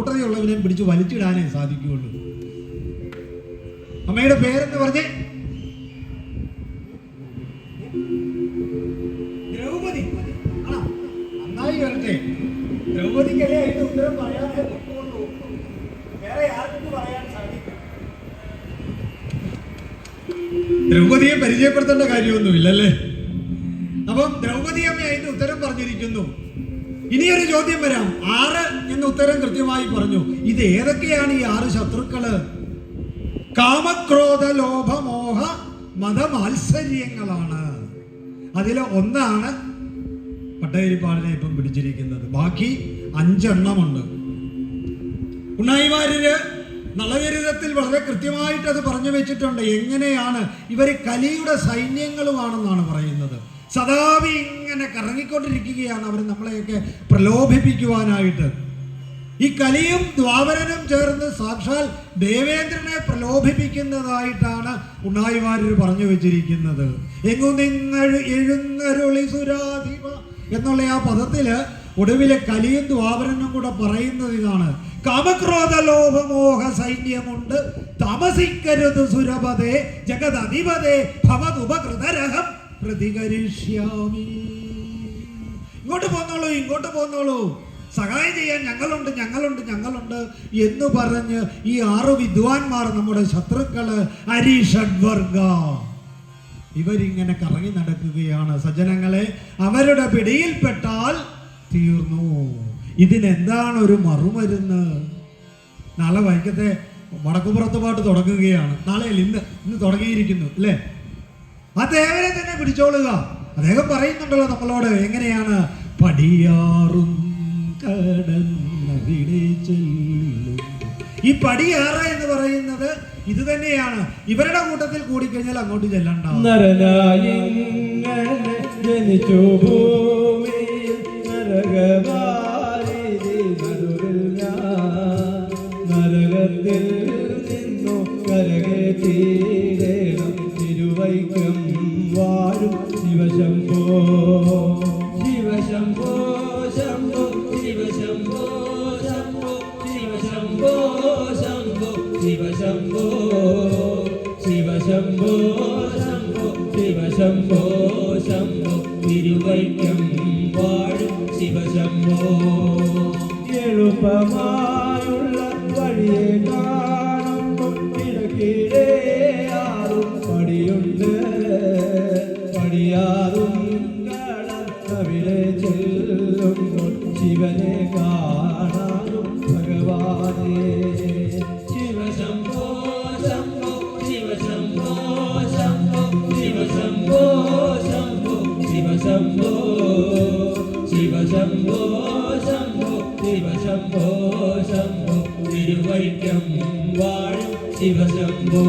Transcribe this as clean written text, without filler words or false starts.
ുള്ളവനെ പിടിച്ച് വലിച്ചിടാനേ സാധിക്കുകയുള്ളൂ. അമ്മയുടെ പേരെന്ന് പറഞ്ഞേ ദ്രൗപദി. നന്നായി വരട്ടെ. ദ്രൗപദിക്കല്ലേ അതിന്റെ ഉത്തരം പറയാനേ പറ്റുള്ളൂ. വേറെ ആർക്കും പറയാൻ സാധിക്കും. ദ്രൗപദിയെ പരിചയപ്പെടുത്തേണ്ട കാര്യമൊന്നുമില്ലല്ലേ. അപ്പം ദ്രൗപദി അമ്മ അതിന്റെ ഉത്തരം പറഞ്ഞിരിക്കുന്നു. ഇനിയൊരു ചോദ്യം വരാം. 6 എന്ന ഉത്തരം കൃത്യമായി പറഞ്ഞു. ഇത് ഏതൊക്കെയാണ് ഈ 6 ശത്രുക്കള്? കാമക്രോധ ലോഭമോഹ മതമാത്സര്യങ്ങളാണ്. അതില് ഒന്നാണ് പട്ടേരിപ്പാടിനെ ഇപ്പം പിടിച്ചിരിക്കുന്നത്. ബാക്കി 5 എണ്ണമുണ്ട്. ഉണ്ണായിമാര് നളചരിതത്തിൽ വളരെ കൃത്യമായിട്ട് അത് പറഞ്ഞു വെച്ചിട്ടുണ്ട്. എങ്ങനെയാണ് ഇവര് കലിയുടെ സൈന്യങ്ങളുമാണെന്നാണ് പറയുന്നത്. സദാവി ഇങ്ങനെ കറങ്ങിക്കൊണ്ടിരിക്കുകയാണ് അവർ നമ്മളെയൊക്കെ പ്രലോഭിപ്പിക്കുവാനായിട്ട്. ഈ കലിയും ദ്വാപരനും ചേർന്ന് സാക്ഷാൽ ദേവേന്ദ്രനെ പ്രലോഭിപ്പിക്കുന്നതായിട്ടാണ് ഉണ്ണായിമാര് പറഞ്ഞു വെച്ചിരിക്കുന്നത്. എങ്ങു നിങ്ങൾ എഴുന്നരുളി സുരാധിപ എന്നുള്ള ആ പദത്തില് ഒടുവിലെ കലിയും ദ്വാപരനും കൂടെ പറയുന്നത് ഇതാണ്: കാമക്രോധ ലോഭമോഹ സൈന്യമുണ്ട്, താമസിക്കരുത് സുരപദേ ജഗദധിപദേ ഭവതുപകൃതരഹം പ്രതികരിഷ്യാമി. ഇങ്ങോട്ട് പോന്നോളൂ, ഇങ്ങോട്ട് പോന്നോളൂ, സഹായം ചെയ്യാൻ ഞങ്ങളുണ്ട് ഞങ്ങളുണ്ട് ഞങ്ങളുണ്ട് എന്ന് പറഞ്ഞ് ഈ 6 വിദ്വാൻമാർ, നമ്മുടെ ശത്രുക്കള് അരിഷഡ്വർഗ, ഇവരിങ്ങനെ കറങ്ങി നടക്കുകയാണ്. സജ്ജനങ്ങളെ, അവരുടെ പിടിയിൽപ്പെട്ടാൽ തീർന്നു. ഇതിനെന്താണ് ഒരു മറുമരുന്ന്? നാളെ വൈകത്തെ വടക്കുപുറത്ത് പാട്ട് തുടങ്ങുകയാണ്. നാളെ ഇന്ന് തുടങ്ങിയിരിക്കുന്നു അല്ലേ? ആ ദേവനെ തന്നെ പിടിച്ചോളുക. അദ്ദേഹം പറയുന്നുണ്ടല്ലോ നമ്മളോട്, എങ്ങനെയാണ്? പടിയാറും കടന്നവിടെ ചെല്ലും. ഈ പടിയാറ് എന്ന് പറയുന്നത് ഇത് തന്നെയാണ്. ഇവരുടെ കൂട്ടത്തിൽ കൂടിക്കഴിഞ്ഞാൽ അങ്ങോട്ട് ചെല്ലണ്ട. നരകത്തിൽ നിന്നു കരകേറ്റീരേണം തിരുവൈക്കം വാഴും ശിവശംഭോ ശിവശംഭോ ശംഭോ ശിവശംഭോ ശംഭോ ശിവശംഭോ ശംഭോ ശിവശംഭോ ശിവശംഭോ ശംഭോ ശിവശംഭോ ശംഭോ തിരുവൈക്കം വാഴും ശിവശംഭോ. എളുപ്പമായുള്ള വഴിയെ കാണുമ്പോൾ ഇടയ്ക്കിടെ ആറും പടിയുണ്ട്. പടിയാറും കടന്നവിടെ ചെല്ലുമ്പോൾ ശിവനെ കാണാനും ഭഗവാനെ. ശിവശംഭോ ശംഭോ ശിവശംഭോ ശംഭോ ശിവശംഭോ ശംഭോ ശിവശംഭോ ശിവശംഭോ ശംഭോ ശിവശംഭോ ശംഭോ തിരുവൈക്കം വാഴും ശിവശംഭോ.